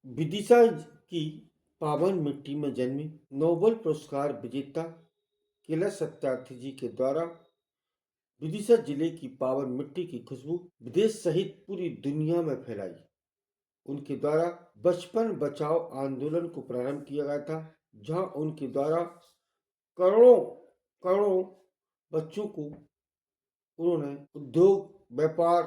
विदिशा की पावन मिट्टी में जन्मी नोबेल पुरस्कार विजेता कैलाश सत्यार्थी जी के द्वारा विदिशा जिले की पावन मिट्टी की खुशबू विदेश सहित पूरी दुनिया में फैलाई। उनके द्वारा बचपन बचाओ आंदोलन को प्रारंभ किया गया था, जहां उनके द्वारा करोड़ों करोड़ों बच्चों को उन्होंने उद्योग व्यापार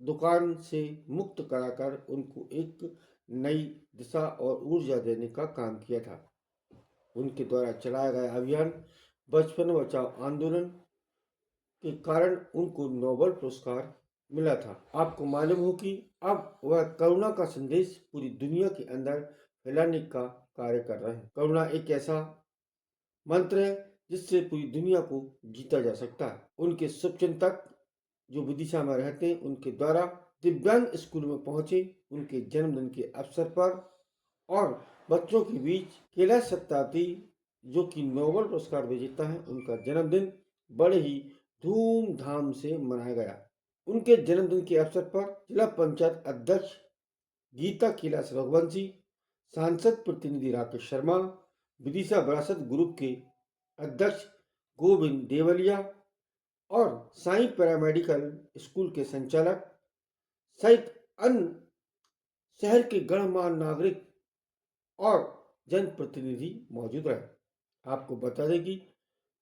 दुकान से मुक्त कराकर उनको एक नई दिशा और ऊर्जा देने का काम किया था। उनके द्वारा चलाया गया अभियान बचपन बचाओ आंदोलन के कारण उनको नोबेल पुरस्कार मिला था। आपको मालूम हो कि अब वह करुणा का संदेश पूरी दुनिया के अंदर फैलाने का कार्य कर रहे हैं। करुणा एक ऐसा मंत्र है जिससे पूरी दुनिया को जीता जा सकता है। उनके शुभचिंतक जो विदिशा में रहते हैं, उनके द्वारा दिव्यांग स्कूल में पहुंचे उनके जन्मदिन के अवसर पर और बच्चों के बीच कैलाश सत्यार्थी जो कि नोबेल पुरस्कार विजेता हैं, उनका जन्मदिन बड़े ही धूमधाम से मनाया गया। उनके जन्मदिन के अवसर पर जिला पंचायत अध्यक्ष गीता कैलाश रघुवंशी, सांसद प्रतिनिधि राकेश शर्मा, विदिशा विरासत ग्रुप के अध्यक्ष गोविंद देवलिया और साई पैरामेडिकल स्कूल के संचालक सहित अन्य शहर के गणमान्य नागरिक और जनप्रतिनिधि मौजूद रहे। आपको बता दें कि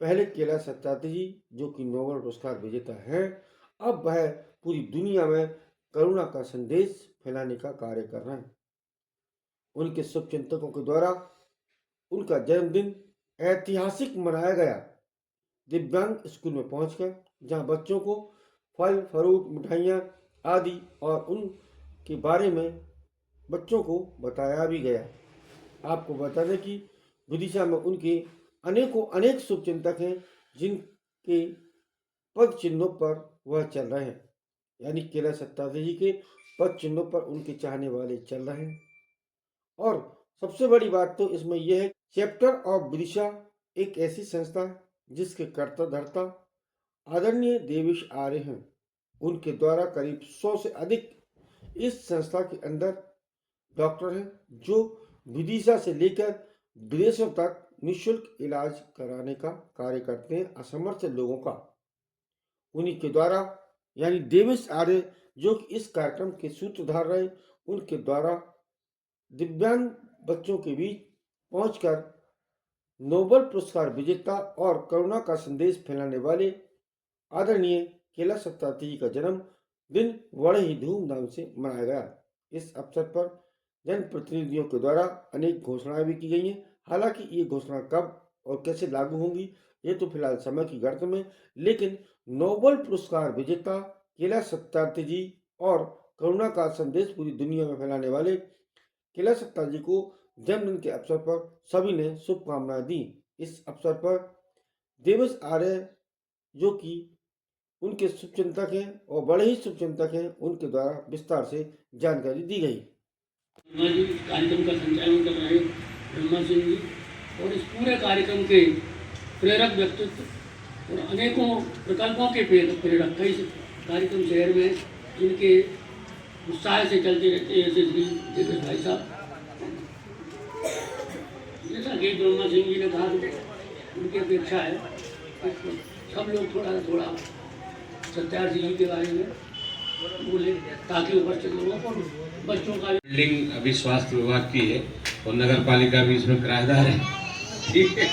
पहले कैलाश सत्यार्थी जी जो कि नोबेल पुरस्कार विजेता हैं, अब वह पूरी दुनिया में करुणा का संदेश फैलाने का कार्य कर रहे हैं। उनके शुभचिंतकों के द्वारा उनका जन्मदिन ऐतिहासिक मनाया गया। दिव्यांग स्कूल में पहुंचकर जहां बच्चों को फल फ्रूट मिठाइयाँ आदि और उनके बारे में बच्चों को बताया भी गया। आपको बता दें कि विदिशा में उनके अनेकों अनेक शुभचिंतक हैं जिनके पद चिन्हों पर वह चल रहे हैं, यानी कैलाश सत्यार्थी जी के पद चिन्हों पर उनके चाहने वाले चल रहे हैं। और सबसे बड़ी बात तो इसमें यह है, चैप्टर ऑफ विदिशा एक ऐसी संस्था है जिसके कर्ता धर्ता आदरणीय देवेश आर्य हैं। उनके द्वारा करीब 100 से अधिक इस संस्था के अंदर डॉक्टर हैं जो विदिशा से लेकर विदेशों तक निःशुल्क इलाज कराने का कार्य करते हैं असमर्थ लोगों का। उन्हीं के द्वारा यानी देवेश आर्य जो कि इस कार्यक्रम के सूत्रधार रहे, उनके द्वारा दिव्यांग बच्चों के बीच पहुंचकर नोबेल पुरस्कार विजेता और करुणा का संदेश फैलाने वाले आदरणीय कैलाश सत्यार्थी जी का जन्म दिन बड़े ही धूमधाम से मनाया गया। इस अवसर पर जनप्रतिनिधियों के द्वारा अनेक घोषणाएं भी की गई हैं। हालांकि ये घोषणा कब और कैसे लागू होंगी ये तो फिलहाल समय की गर्त में, लेकिन नोबेल पुरस्कार विजेता कैलाश सत्यार्थी जी और करुणा का संदेश पूरी दुनिया में फैलाने वाले कैलाश सत्यार्थी जी को जन्मदिन के अवसर पर सभी ने शुभकामनाएं दी। इस अवसर पर देवेश आर्य जो कि उनके शुभचिंतक हैं और बड़े ही शुभचिंतक हैं, उनके द्वारा विस्तार से जानकारी दी गई। कार्यक्रम का संचालन कर रहे ब्रह्मा सिंह जी और इस पूरे कार्यक्रम के प्रेरक व्यक्तित्व और अनेकों प्रकल्पों के प्रेरक कई कार्यक्रम शहर में जिनके उत्साह से चलते रहते हैं, जैसे श्री देवेश भाई साहब, जैसा कि ब्रह्मा सिंह जी ने कहा, उनकी अपेक्षा है कि सब लोग थोड़ा थोड़ा सत्यार्थी जी के बारे में बोले ताकि उपस्थित लोगों को बच्चों का बिल्डिंग अभी स्वास्थ्य विभाग की है और नगर पालिका भी इसमें किराएदार है। ठीक है,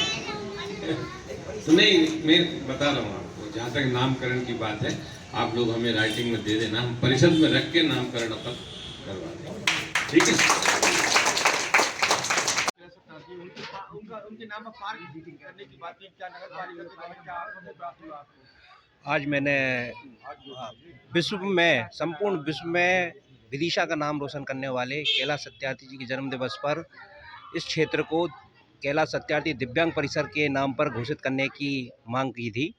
तो नहीं, मैं बता रहा हूँ आपको, जहाँ तक नामकरण की बात है आप लोग हमें राइटिंग में दे देना, हम परिषद में रख के नामकरण अपन करवा देंगे। ठीक है, उनके नाम पर पार्क करने की बात क्या नगर पालिका क्या प्राप्त हुआ आपको? आज मैंने विश्व में संपूर्ण विश्व में विदिशा का नाम रोशन करने वाले कैलाश सत्यार्थी जी के जन्म दिवस पर इस क्षेत्र को कैलाश सत्यार्थी दिव्यांग परिसर के नाम पर घोषित करने की मांग की थी,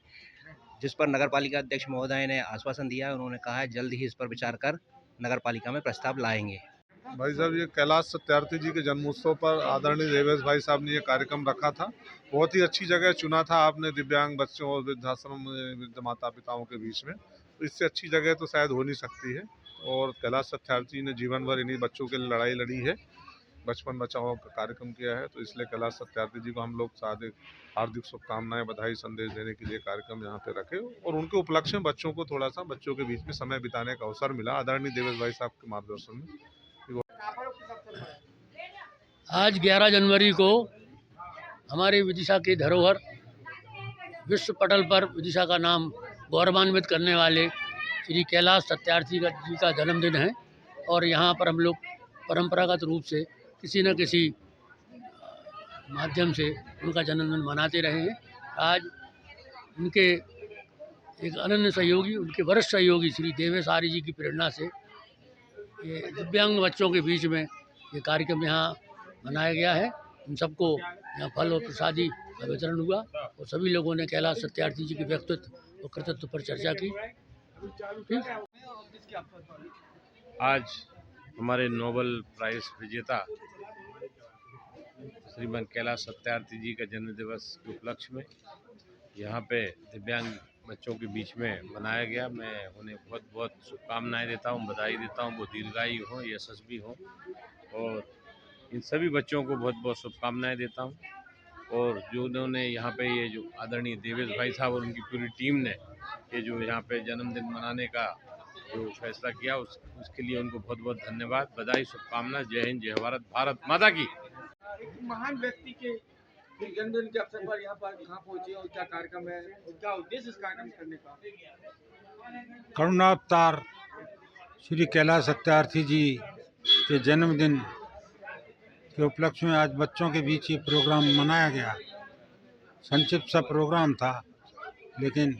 जिस पर नगर पालिका अध्यक्ष महोदय ने आश्वासन दिया। उन्होंने कहा है जल्द ही इस पर विचार कर नगर पालिका में प्रस्ताव लाएंगे। भाई साहब, ये कैलाश सत्यार्थी जी के जन्मोत्सव पर आदरणीय देवेश भाई साहब ने ये कार्यक्रम रखा था। बहुत ही अच्छी जगह चुना था आपने दिव्यांग बच्चों और वृद्धाश्रम वृद्ध माता पिताओं के बीच में, तो इससे अच्छी जगह तो शायद हो नहीं सकती है। और कैलाश सत्यार्थी ने जीवन भर इन्हीं बच्चों के लिए लड़ाई लड़ी है बचपन बचाओ का कार्यक्रम किया है, तो इसलिए कैलाश सत्यार्थी जी को हम लोग हार्दिक शुभकामनाएं, बधाई संदेश देने के लिए कार्यक्रम यहाँ पे रखे और उनके उपलक्ष्य में बच्चों को थोड़ा सा बच्चों के बीच में समय बिताने का अवसर मिला आदरणीय देवेश भाई साहब के मार्गदर्शन में। आज 11 जनवरी को हमारे विदिशा की धरोहर विश्व पटल पर विदिशा का नाम गौरवान्वित करने वाले श्री कैलाश सत्यार्थी जी का जन्मदिन है और यहाँ पर हम लोग परंपरागत रूप से किसी न किसी माध्यम से उनका जन्मदिन मनाते रहे हैं। आज उनके एक अनन्य सहयोगी, उनके वरिष्ठ सहयोगी श्री देवेश आर्य जी की प्रेरणा से ये दिव्यांग बच्चों के बीच में ये कार्यक्रम यहाँ मनाया गया है। उन सबको यहाँ फल और प्रसादी का वितरण हुआ और सभी लोगों ने कैलाश सत्यार्थी जी के व्यक्तित्व और कृतित्व पर चर्चा की। आज हमारे नोबेल प्राइज विजेता श्रीमान कैलाश सत्यार्थी जी का जन्म दिवस के उपलक्ष्य में यहाँ पे दिव्यांग बच्चों के बीच में मनाया गया। मैं उन्हें बहुत बहुत शुभकामनाएं देता हूँ, बधाई देता हूँ। वो दीर्घायु हों, यशस्वी हों और इन सभी बच्चों को बहुत बहुत शुभकामनाएं देता हूँ। और जो उन्होंने यहाँ पे ये जो आदरणीय देवेश भाई साहब और उनकी पूरी टीम ने ये जो यहाँ पे जन्मदिन मनाने का जो फैसला किया उसके लिए उनको बहुत बहुत धन्यवाद, बधाई, शुभकामनाएं। जय हिंद, जय भारत, भारत माता की। एक महान व्यक्ति के जन्मदिन के अवसर पर यहाँ पर कहाँ पहुँचे और क्या कार्यक्रम है और क्या उद्देश्य इस कार्यक्रम करने का? करुणावतार श्री कैलाश सत्यार्थी जी के जन्मदिन के उपलक्ष्य में आज बच्चों के बीच ये प्रोग्राम मनाया गया। संक्षिप्त सा प्रोग्राम था, लेकिन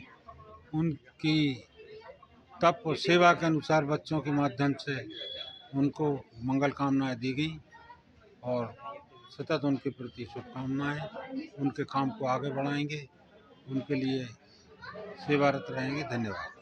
उनकी तप और सेवा के अनुसार बच्चों के माध्यम से उनको मंगल कामनाएं दी गई और सतत उनके प्रति शुभकामनाएं। उनके काम को आगे बढ़ाएंगे, उनके लिए सेवारत रहेंगे। धन्यवाद।